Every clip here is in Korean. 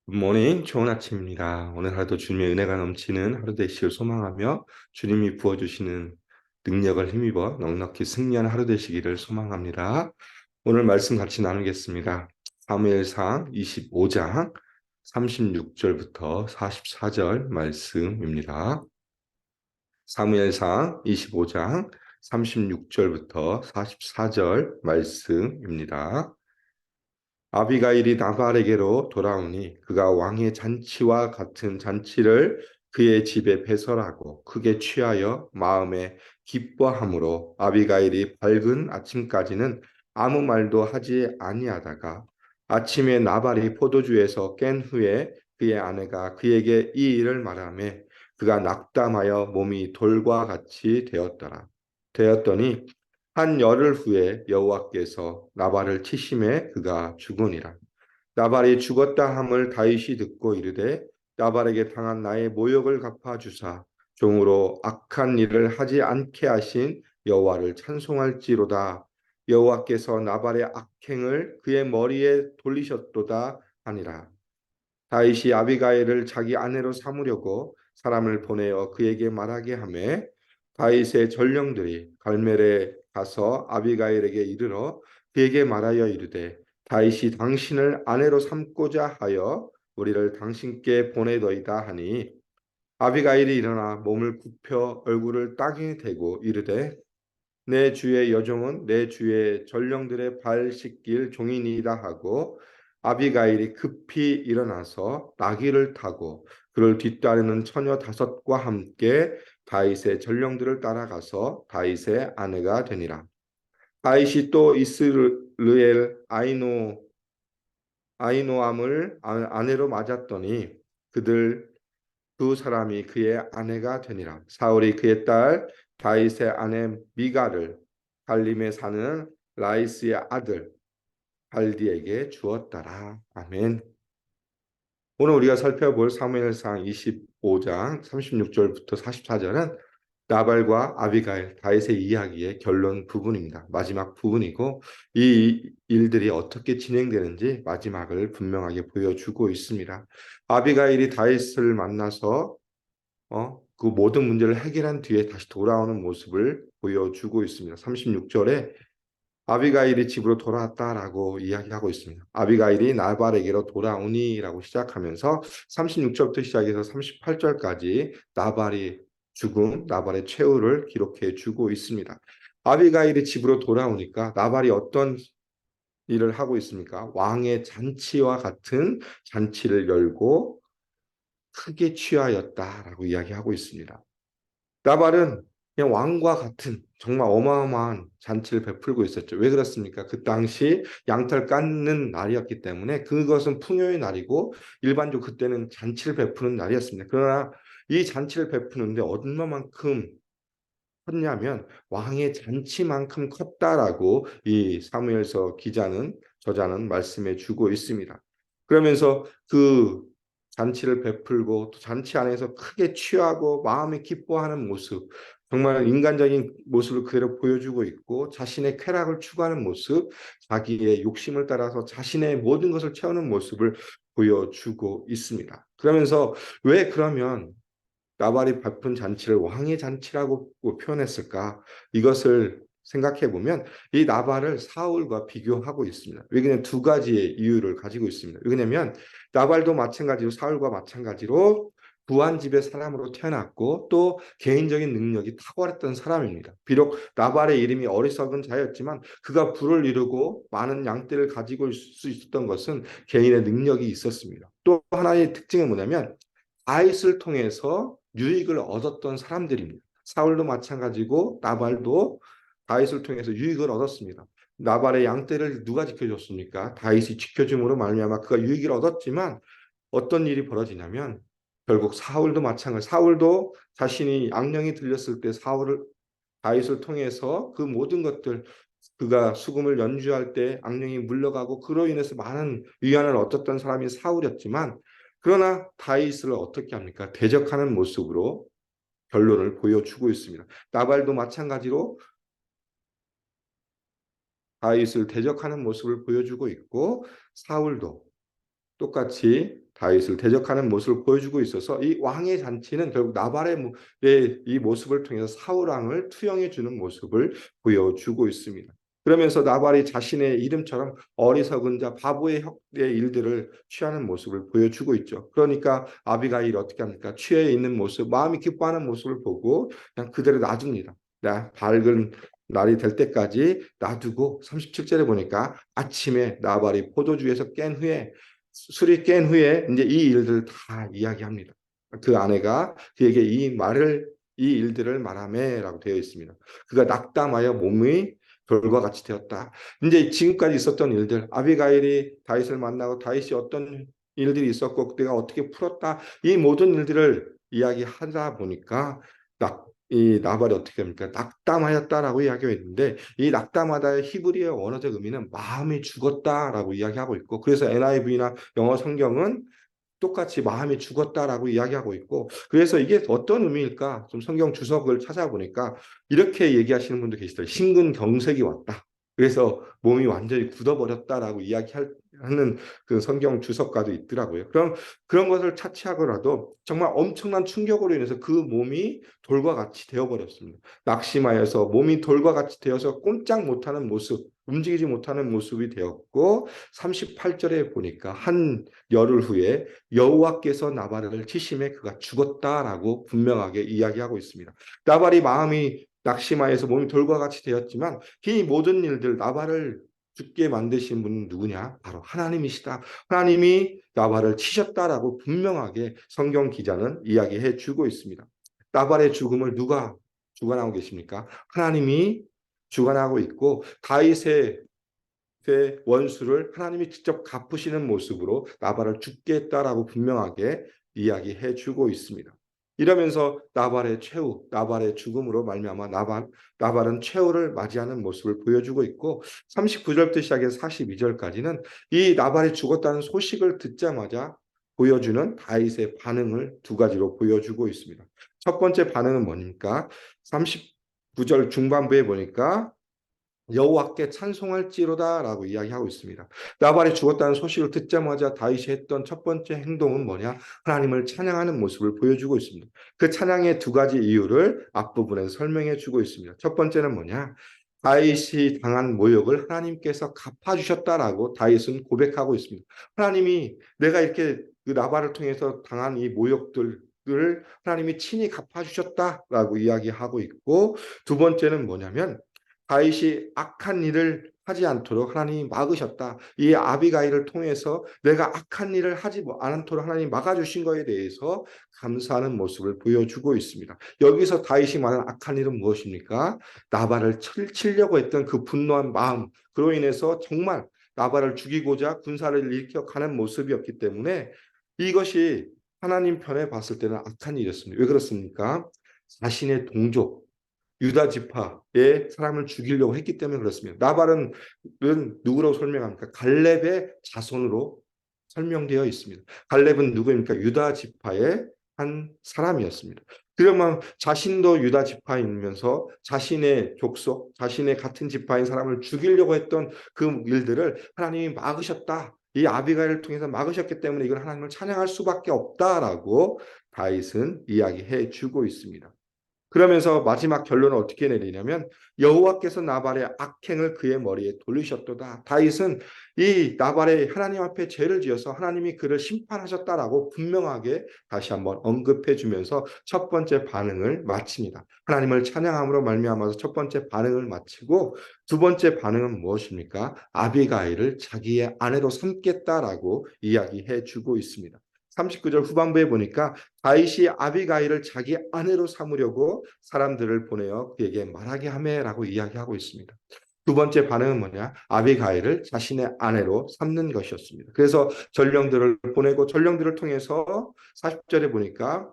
굿모닝, 좋은 아침입니다. 오늘 하루도 주님의 은혜가 넘치는 하루 되시길 소망하며 주님이 부어주시는 능력을 힘입어 넉넉히 승리하는 하루 되시기를 소망합니다. 오늘 말씀 같이 나누겠습니다. 사무엘상 25장 36절부터 44절 말씀입니다. 사무엘상 25장 36절부터 44절 말씀입니다. 아비가일이 나발에게로 돌아오니 그가 왕의 잔치와 같은 잔치를 그의 집에 배설하고 크게 취하여 마음에 기뻐함으로 아비가일이 밝은 아침까지는 아무 말도 하지 아니하다가 아침에 나발이 포도주에서 깬 후에 그의 아내가 그에게 이 일을 말하매 그가 낙담하여 몸이 돌과 같이 되었더니 한 열흘 후에 여호와께서 나발을 치심에 그가 죽으니라. 나발이 죽었다 함을 다윗이 듣고 이르되 나발에게 당한 나의 모욕을 갚아 주사 종으로 악한 일을 하지 않게 하신 여호와를 찬송할지로다. 여호와께서 나발의 악행을 그의 머리에 돌리셨도다 하니라. 다윗이 아비가일을 자기 아내로 삼으려고 사람을 보내어 그에게 말하게 하매 다윗의 전령들이 갈멜에 가서 아비가일에게 이르러 그에게 말하여 이르되 다윗이 당신을 아내로 삼고자 하여 우리를 당신께 보내더이다 하니 아비가일이 일어나 몸을 굽혀 얼굴을 땅에 대고 이르되 내 주의 여종은 내 주의 전령들의 발 씻길 종이니이다 하고 아비가일이 급히 일어나서 나귀를 타고 그를 뒤따르는 처녀 다섯과 함께 다윗의 전령들을 따라가서 다윗의 아내가 되니라. 다윗이 또 이스르엘 아이노암을 아내로 맞았더니 그들 두 사람이 그의 아내가 되니라. 사울이 그의 딸 다윗의 아내 미가를 갈림에 사는 라이스의 아들 발디에게 주었더라. 아멘. 오늘 우리가 살펴볼 사무엘상 25장 36절부터 44절은 나발과 아비가일, 다윗의 이야기의 결론 부분입니다. 마지막 부분이고 이 일들이 어떻게 진행되는지 마지막을 분명하게 보여주고 있습니다. 아비가일이 다윗을 만나서 그 모든 문제를 해결한 뒤에 다시 돌아오는 모습을 보여주고 있습니다. 36절에 아비가일이 집으로 돌아왔다라고 이야기하고 있습니다. 아비가일이 나발에게로 돌아오니라고 시작하면서 36절부터 시작해서 38절까지 나발이 죽음, 나발의 최후를 기록해 주고 있습니다. 아비가일이 집으로 돌아오니까 나발이 어떤 일을 하고 있습니까? 왕의 잔치와 같은 잔치를 열고 크게 취하였다라고 이야기하고 있습니다. 나발은 그냥 왕과 같은 정말 어마어마한 잔치를 베풀고 있었죠. 왜 그렇습니까? 그 당시 양털 깎는 날이었기 때문에 그것은 풍요의 날이고 일반적으로 그때는 잔치를 베푸는 날이었습니다. 그러나 이 잔치를 베푸는데 얼마만큼 컸냐면 왕의 잔치만큼 컸다라고 이 사무엘서 저자는 말씀해 주고 있습니다. 그러면서 그 잔치를 베풀고 또 잔치 안에서 크게 취하고 마음에 기뻐하는 모습, 정말 인간적인 모습을 그대로 보여주고 있고 자신의 쾌락을 추구하는 모습, 자기의 욕심을 따라서 자신의 모든 것을 채우는 모습을 보여주고 있습니다. 그러면서 왜 그러면 나발이 베푼 잔치를 왕의 잔치라고 표현했을까? 이것을 생각해 보면 이 나발을 사울과 비교하고 있습니다. 왜냐하면 두 가지의 이유를 가지고 있습니다. 왜냐하면 나발도 마찬가지로 사울과 마찬가지로 부한 집의 사람으로 태어났고 또 개인적인 능력이 탁월했던 사람입니다. 비록 나발의 이름이 어리석은 자였지만 그가 부를 이루고 많은 양떼를 가지고 있을 수 있었던 것은 개인의 능력이 있었습니다. 또 하나의 특징은 뭐냐면 다윗을 통해서 유익을 얻었던 사람들입니다. 사울도 마찬가지고 나발도 다윗을 통해서 유익을 얻었습니다. 나발의 양떼를 누가 지켜줬습니까? 다윗이 지켜줌으로 말미암아 그가 유익을 얻었지만 어떤 일이 벌어지냐면 결국 사울도 마찬가지. 사울도 자신이 악령이 들렸을 때 다윗을 통해서 그 모든 것들 그가 수금을 연주할 때 악령이 물러가고 그로 인해서 많은 위안을 얻었던 사람이 사울이었지만 그러나 다윗을 어떻게 합니까? 대적하는 모습으로 결론을 보여주고 있습니다. 나발도 마찬가지로 다윗을 대적하는 모습을 보여주고 있고 사울도 똑같이 다윗을 대적하는 모습을 보여주고 있어서 이 왕의 잔치는 결국 나발의 이 모습을 통해서 사울 왕을 투영해 주는 모습을 보여주고 있습니다. 그러면서 나발이 자신의 이름처럼 어리석은 자 바보의 일들을 취하는 모습을 보여주고 있죠. 그러니까 아비가일이 어떻게 합니까? 취해 있는 모습, 마음이 기뻐하는 모습을 보고 그냥 그대로 놔줍니다. 밝은 날이 될 때까지 놔두고 37절에 보니까 아침에 나발이 포도주에서 깬 후에 술이 깬 후에 이제 이 일들을 다 이야기합니다. 그 아내가 그에게 이 일들을 말하매라고 되어 있습니다. 그가 낙담하여 몸이 돌과 같이 되었다. 이제 지금까지 있었던 일들, 아비가일이 다윗을 만나고 다윗이 어떤 일들이 있었고 그때가 어떻게 풀었다. 이 모든 일들을 이야기하다 보니까 이 나발이 어떻게 합니까? 낙담하였다라고 이야기하고 있는데 이 낙담하다의 히브리어 원어적 의미는 마음이 죽었다라고 이야기하고 있고 그래서 NIV나 영어 성경은 똑같이 마음이 죽었다라고 이야기하고 있고 그래서 이게 어떤 의미일까? 좀 성경 주석을 찾아보니까 이렇게 얘기하시는 분도 계시더라고요. 심근경색이 왔다. 그래서 몸이 완전히 굳어버렸다라고 이야기하는 그 성경 주석가도 있더라고요. 그럼 그런 것을 차치하고라도 정말 엄청난 충격으로 인해서 그 몸이 돌과 같이 되어버렸습니다. 낙심하여서 몸이 돌과 같이 되어서 꼼짝 못하는 모습, 움직이지 못하는 모습이 되었고 38절에 보니까 한 열흘 후에 여호와께서 나발을 치심에 그가 죽었다라고 분명하게 이야기하고 있습니다. 나발이 마음이 낙심하여서 몸이 돌과 같이 되었지만 이 모든 일들 나발을 죽게 만드신 분은 누구냐? 바로 하나님이시다. 하나님이 나발을 치셨다라고 분명하게 성경 기자는 이야기해 주고 있습니다. 나발의 죽음을 누가 주관하고 계십니까? 하나님이 주관하고 있고 다윗의 원수를 하나님이 직접 갚으시는 모습으로 나발을 죽게 했다라고 분명하게 이야기해 주고 있습니다. 이러면서 나발의 최후, 나발의 죽음으로 말미암아 나발은 최후를 맞이하는 모습을 보여주고 있고 39절부터 시작해서 42절까지는 이 나발이 죽었다는 소식을 듣자마자 보여주는 다윗의 반응을 두 가지로 보여주고 있습니다. 첫 번째 반응은 뭡니까? 39절 중반부에 보니까 여호와께 찬송할지로다라고 이야기하고 있습니다. 나발이 죽었다는 소식을 듣자마자 다윗이 했던 첫 번째 행동은 뭐냐? 하나님을 찬양하는 모습을 보여주고 있습니다. 그 찬양의 두 가지 이유를 앞부분에 설명해 주고 있습니다. 첫 번째는 뭐냐? 다윗이 당한 모욕을 하나님께서 갚아주셨다라고 다윗은 고백하고 있습니다. 하나님이 내가 이렇게 그 나발을 통해서 당한 이 모욕들을 하나님이 친히 갚아주셨다라고 이야기하고 있고 두 번째는 뭐냐면 다윗이 악한 일을 하지 않도록 하나님이 막으셨다. 이 아비가일을 통해서 내가 악한 일을 하지 않도록 하나님이 막아주신 것에 대해서 감사하는 모습을 보여주고 있습니다. 여기서 다윗이 말한 악한 일은 무엇입니까? 나발을 치려고 했던 그 분노한 마음, 그로 인해서 정말 나발을 죽이고자 군사를 일으켜 가는 모습이었기 때문에 이것이 하나님 편에 봤을 때는 악한 일이었습니다. 왜 그렇습니까? 자신의 동족, 유다 지파의 사람을 죽이려고 했기 때문에 그렇습니다. 나발은 누구로 설명합니까? 갈렙의 자손으로 설명되어 있습니다. 갈렙은 누구입니까? 유다 지파의 한 사람이었습니다. 그러면 자신도 유다 지파이면서 자신의 족속, 자신의 같은 지파인 사람을 죽이려고 했던 그 일들을 하나님이 막으셨다. 이 아비가일을 통해서 막으셨기 때문에 이걸 하나님을 찬양할 수밖에 없다라고 다윗은 이야기해 주고 있습니다. 그러면서 마지막 결론을 어떻게 내리냐면 여호와께서 나발의 악행을 그의 머리에 돌리셨도다. 다윗은 이 나발의 하나님 앞에 죄를 지어서 하나님이 그를 심판하셨다라고 분명하게 다시 한번 언급해 주면서 첫 번째 반응을 마칩니다. 하나님을 찬양함으로 말미암아서 첫 번째 반응을 마치고 두 번째 반응은 무엇입니까? 아비가일을 자기의 아내로 삼겠다라고 이야기해 주고 있습니다. 39절 후반부에 보니까 다윗이 아비가일을 자기 아내로 삼으려고 사람들을 보내어 그에게 말하게 하매라고 이야기하고 있습니다. 두 번째 반응은 뭐냐? 아비가일을 자신의 아내로 삼는 것이었습니다. 그래서 전령들을 보내고 전령들을 통해서 40절에 보니까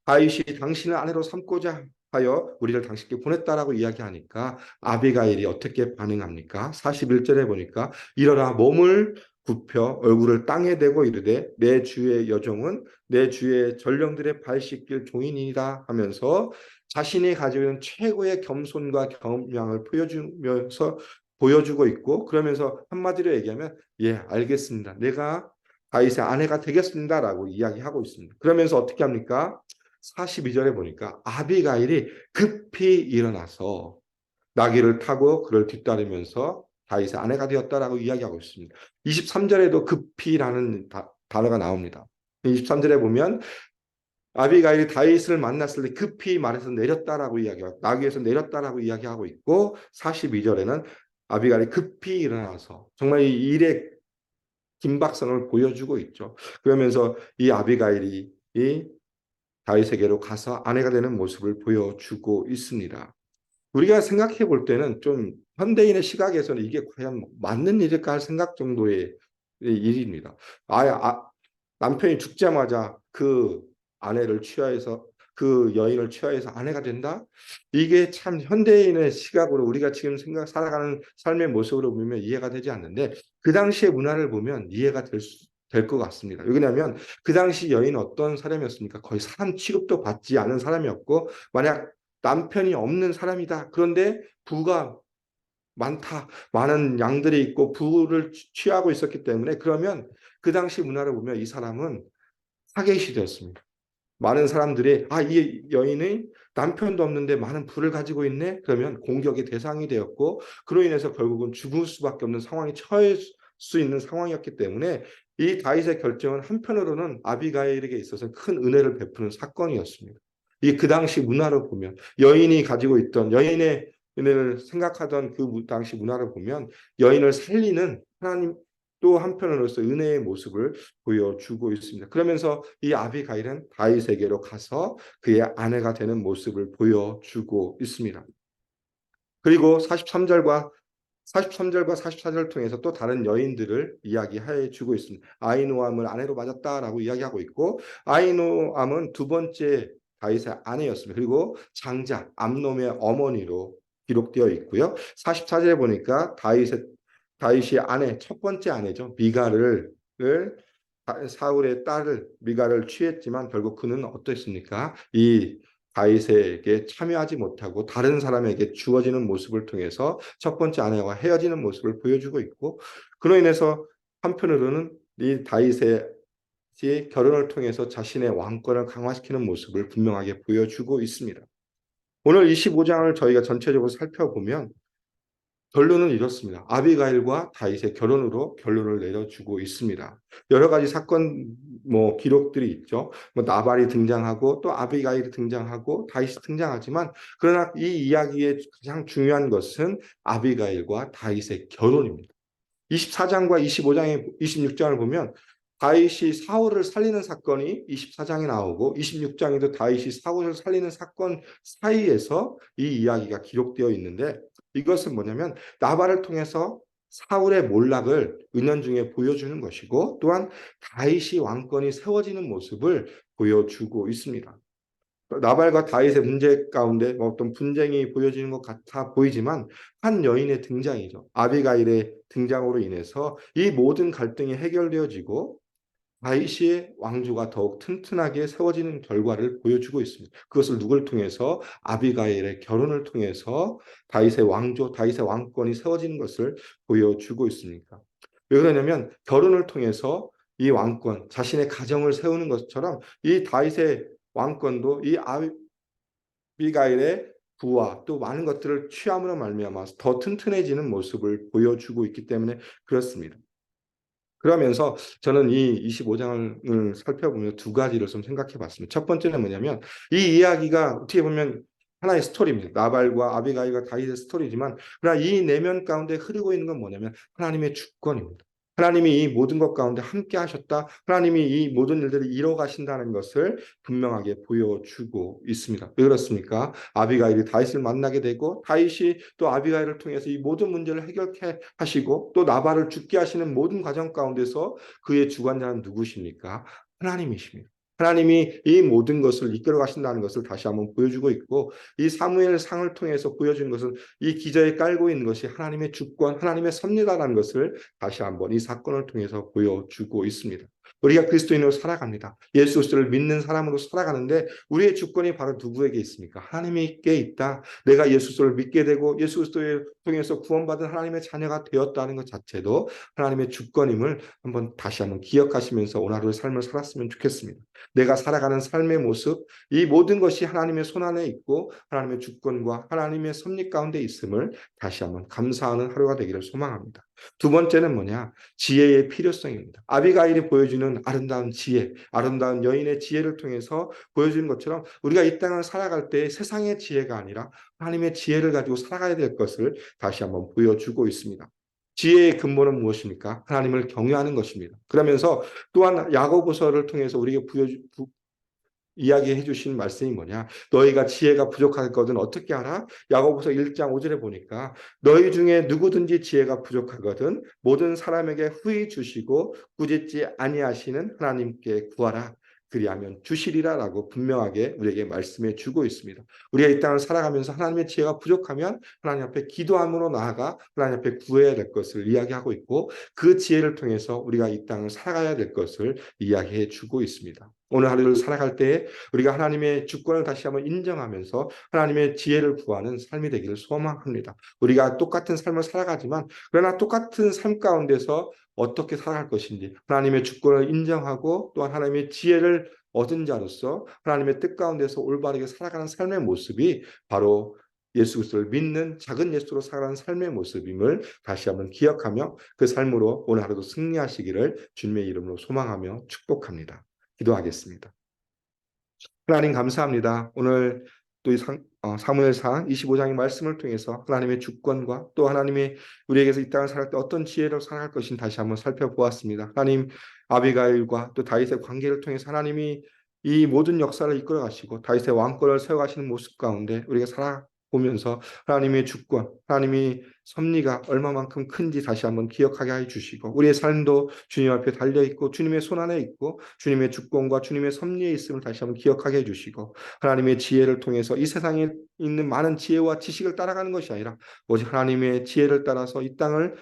다윗이 당신을 아내로 삼고자 하여 우리를 당신께 보냈다라고 이야기하니까 아비가일이 어떻게 반응합니까? 41절에 보니까 일어나 몸을 굽혀 얼굴을 땅에 대고 이르되 내 주의 여종은 내 주의 전령들의 발 씻길 종이니라 하면서 자신이 가지고 있는 최고의 겸손과 겸양을 보여주고 있고 그러면서 한마디로 얘기하면 예 알겠습니다. 내가 다윗의 아내가 되겠습니다라고 이야기하고 있습니다. 그러면서 어떻게 합니까? 42절에 보니까 아비가일이 급히 일어나서 나귀를 타고 그를 뒤따르면서 다윗의 아내가 되었다라고 이야기하고 있습니다. 23절에도 급히라는 단어가 나옵니다. 23절에 보면 아비가일이 다윗을 만났을 때 급히 말해서 내렸다라고 이야기하고 나귀에서 내렸다라고 이야기하고 있고 42절에는 아비가일이 급히 일어나서 정말 이 일의 긴박성을 보여주고 있죠. 그러면서 이 아비가일이 이 다윗에게로 가서 아내가 되는 모습을 보여주고 있습니다. 우리가 생각해 볼 때는 좀 현대인의 시각에서는 이게 과연 맞는 일일까 할 생각 정도의 일입니다. 남편이 죽자마자 그 아내를 취하해서 그 여인을 취하해서 아내가 된다? 이게 참 현대인의 시각으로 우리가 지금 살아가는 삶의 모습으로 보면 이해가 되지 않는데 그 당시의 문화를 보면 이해가 될 것 같습니다. 왜냐하면 그 당시 여인은 어떤 사람이었습니까? 거의 사람 취급도 받지 않은 사람이었고 만약 남편이 없는 사람이다. 그런데 부가 많다. 많은 양들이 있고 부를 취하고 있었기 때문에 그러면 그 당시 문화를 보면 이 사람은 타겟이 되었습니다. 많은 사람들이 이 여인이 남편도 없는데 많은 부를 가지고 있네. 그러면 공격의 대상이 되었고 그로 인해서 결국은 죽을 수밖에 없는 상황에 처할 수 있는 상황이었기 때문에 이 다윗의 결정은 한편으로는 아비가일에게 있어서 큰 은혜를 베푸는 사건이었습니다. 이 그 당시 문화를 보면 여인이 가지고 있던 여인의 은혜를 생각하던 그 당시 문화를 보면 여인을 살리는 하나님 또 한편으로서 은혜의 모습을 보여주고 있습니다. 그러면서 이 아비가일은 다윗에게로 가서 그의 아내가 되는 모습을 보여주고 있습니다. 그리고 43절과 44절을 통해서 또 다른 여인들을 이야기해 주고 있습니다. 아히노암을 아내로 맞았다라고 이야기하고 있고 아히노암은 두 번째 다윗의 아내였습니다. 그리고 장자 암놈의 어머니로 기록되어 있고요. 44절에 보니까 다윗이 아내 첫 번째 아내죠. 미갈을 사울의 딸을 미갈을 취했지만 결국 그는 어떻습니까? 이 다윗에게 참여하지 못하고 다른 사람에게 주어지는 모습을 통해서 첫 번째 아내와 헤어지는 모습을 보여주고 있고 그로 인해서 한편으로는 이 다윗의 결혼을 통해서 자신의 왕권을 강화시키는 모습을 분명하게 보여주고 있습니다. 오늘 25장을 저희가 전체적으로 살펴보면 결론은 이렇습니다. 아비가일과 다윗의 결혼으로 결론을 내려주고 있습니다. 여러 가지 사건 기록들이 있죠. 나발이 등장하고 또 아비가일이 등장하고 다윗이 등장하지만 그러나 이 이야기의 가장 중요한 것은 아비가일과 다윗의 결혼입니다. 24장과 25장에 26장을 보면 다윗이 사울을 살리는 사건이 24장에 나오고 26장에도 다윗이 사울을 살리는 사건 사이에서 이 이야기가 기록되어 있는데 이것은 뭐냐면 나발을 통해서 사울의 몰락을 은연중에 보여주는 것이고 또한 다윗이 왕권이 세워지는 모습을 보여주고 있습니다. 나발과 다윗의 문제 가운데 어떤 분쟁이 보여지는 것 같아 보이지만 한 여인의 등장이죠. 아비가일의 등장으로 인해서 이 모든 갈등이 해결되어지고 다윗의 왕조가 더욱 튼튼하게 세워지는 결과를 보여주고 있습니다. 그것을 누굴 통해서 아비가일의 결혼을 통해서 다윗의 왕조, 다윗의 왕권이 세워지는 것을 보여주고 있습니까? 왜 그러냐면 결혼을 통해서 이 왕권, 자신의 가정을 세우는 것처럼 이 다윗의 왕권도 이 아비가일의 부와 또 많은 것들을 취함으로 말미암아 더 튼튼해지는 모습을 보여주고 있기 때문에 그렇습니다. 그러면서 저는 이 25장을 살펴보면 두 가지를 좀 생각해 봤습니다. 첫 번째는 뭐냐면 이 이야기가 어떻게 보면 하나의 스토리입니다. 나발과 아비가일과 다윗의 스토리지만 그러나 이 내면 가운데 흐르고 있는 건 뭐냐면 하나님의 주권입니다. 하나님이 이 모든 것 가운데 함께 하셨다. 하나님이 이 모든 일들을 이뤄 가신다는 것을 분명하게 보여주고 있습니다. 왜 그렇습니까? 아비가일이 다윗을 만나게 되고 다윗이 또 아비가일을 통해서 이 모든 문제를 해결해 하시고 또 나발을 죽게 하시는 모든 과정 가운데서 그의 주관자는 누구십니까? 하나님이십니다. 하나님이 이 모든 것을 이끌어 가신다는 것을 다시 한번 보여주고 있고 이 사무엘 상을 통해서 보여주는 것은 이 기저에 깔고 있는 것이 하나님의 주권, 하나님의 섭리다라는 것을 다시 한번 이 사건을 통해서 보여주고 있습니다. 우리가 그리스도인으로 살아갑니다. 예수 그리스도를 믿는 사람으로 살아가는데 우리의 주권이 바로 누구에게 있습니까? 하나님께 있다. 내가 예수 그리스도를 믿게 되고 예수 그리스도의 통해서 구원받은 하나님의 자녀가 되었다는 것 자체도 하나님의 주권임을 다시 한번 기억하시면서 오늘 하루의 삶을 살았으면 좋겠습니다. 내가 살아가는 삶의 모습, 이 모든 것이 하나님의 손안에 있고 하나님의 주권과 하나님의 섭리 가운데 있음을 다시 한번 감사하는 하루가 되기를 소망합니다. 두 번째는 뭐냐? 지혜의 필요성입니다. 아비가일이 보여주는 아름다운 지혜, 아름다운 여인의 지혜를 통해서 보여주는 것처럼 우리가 이 땅을 살아갈 때 세상의 지혜가 아니라 하나님의 지혜를 가지고 살아가야 될 것을 다시 한번 보여주고 있습니다. 지혜의 근본은 무엇입니까? 하나님을 경외하는 것입니다. 그러면서 또한 야고보서를 통해서 우리에게 이야기해 주신 말씀이 뭐냐? 너희가 지혜가 부족하거든 어떻게 하라? 야고보서 1장 5절에 보니까 너희 중에 누구든지 지혜가 부족하거든 모든 사람에게 후히 주시고 꾸짖지 아니하시는 하나님께 구하라. 그리하면 주시리라라고 분명하게 우리에게 말씀해 주고 있습니다. 우리가 이 땅을 살아가면서 하나님의 지혜가 부족하면 하나님 앞에 기도함으로 나아가 하나님 앞에 구해야 될 것을 이야기하고 있고 그 지혜를 통해서 우리가 이 땅을 살아가야 될 것을 이야기해 주고 있습니다. 오늘 하루를 살아갈 때 우리가 하나님의 주권을 다시 한번 인정하면서 하나님의 지혜를 구하는 삶이 되기를 소망합니다. 우리가 똑같은 삶을 살아가지만 그러나 똑같은 삶 가운데서 어떻게 살아갈 것인지 하나님의 주권을 인정하고 또한 하나님의 지혜를 얻은 자로서 하나님의 뜻 가운데서 올바르게 살아가는 삶의 모습이 바로 예수 그리스도를 믿는 작은 예수로 살아가는 삶의 모습임을 다시 한번 기억하며 그 삶으로 오늘 하루도 승리하시기를 주님의 이름으로 소망하며 축복합니다. 기도하겠습니다. 하나님 감사합니다. 오늘 또 사무엘상 25장의 말씀을 통해서 하나님의 주권과 또 하나님의 우리에게서 이 땅을 살아갈 때 어떤 지혜로 살아갈 것인지 다시 한번 살펴보았습니다. 하나님 아비가일과 또 다윗의 관계를 통해서 하나님이 이 모든 역사를 이끌어 가시고 다윗의 왕권을 세워 가시는 모습 가운데 우리가 살아보면서 하나님의 주권, 하나님의 섭리가 얼마만큼 큰지 다시 한번 기억하게 해 주시고 우리의 삶도 주님 앞에 달려 있고 주님의 손 안에 있고 주님의 주권과 주님의 섭리에 있음을 다시 한번 기억하게 해 주시고 하나님의 지혜를 통해서 이 세상에 있는 많은 지혜와 지식을 따라가는 것이 아니라 오직 하나님의 지혜를 따라서 이 땅을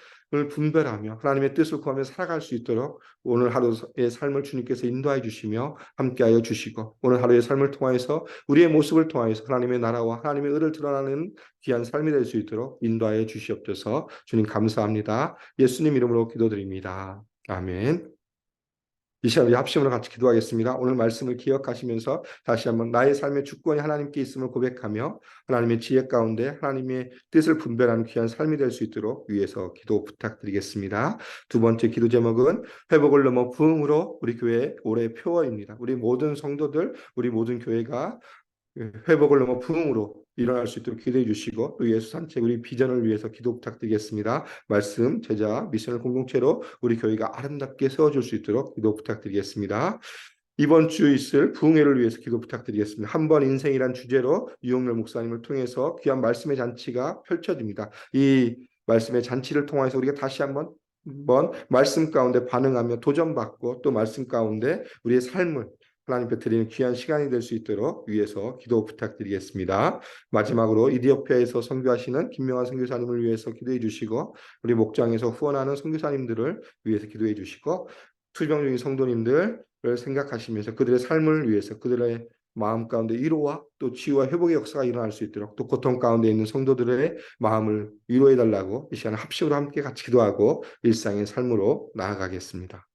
분별하며 하나님의 뜻을 구하며 살아갈 수 있도록 오늘 하루의 삶을 주님께서 인도해 주시며 함께하여 주시고 오늘 하루의 삶을 통하여서 우리의 모습을 통하여서 하나님의 나라와 하나님의 의를 드러나는 귀한 삶이 될 수 있도록 인도하여 주시옵소서. 주님 감사합니다. 예수님 이름으로 기도드립니다. 아멘. 이 시간 우리 합심으로 같이 기도하겠습니다. 오늘 말씀을 기억하시면서 다시 한번 나의 삶의 주권이 하나님께 있음을 고백하며 하나님의 지혜 가운데 하나님의 뜻을 분별하는 귀한 삶이 될 수 있도록 위에서 기도 부탁드리겠습니다. 두 번째 기도 제목은 회복을 넘어 부흥으로 우리 교회 올해 표어입니다. 우리 모든 성도들, 우리 모든 교회가 회복을 넘어 부흥으로 일어날 수 있도록 기도해 주시고 또 예수 산책 우리 비전을 위해서 기도 부탁드리겠습니다. 말씀, 제자, 미션을 공동체로 우리 교회가 아름답게 세워줄 수 있도록 기도 부탁드리겠습니다. 이번 주 있을 부흥회를 위해서 기도 부탁드리겠습니다. 한 번 인생이란 주제로 유영렬 목사님을 통해서 귀한 말씀의 잔치가 펼쳐집니다. 이 말씀의 잔치를 통해서 우리가 다시 한번 말씀 가운데 반응하며 도전받고 또 말씀 가운데 우리의 삶을 하나님께 드리는 귀한 시간이 될 수 있도록 위해서 기도 부탁드리겠습니다. 마지막으로 이디오피아에서 선교하시는 김명환 선교사님을 위해서 기도해 주시고 우리 목장에서 후원하는 선교사님들을 위해서 기도해 주시고 투병 중인 성도님들을 생각하시면서 그들의 삶을 위해서 그들의 마음 가운데 위로와 또 치유와 회복의 역사가 일어날 수 있도록 또 고통 가운데 있는 성도들의 마음을 위로해 달라고 이 시간에 합심으로 함께 같이 기도하고 일상의 삶으로 나아가겠습니다.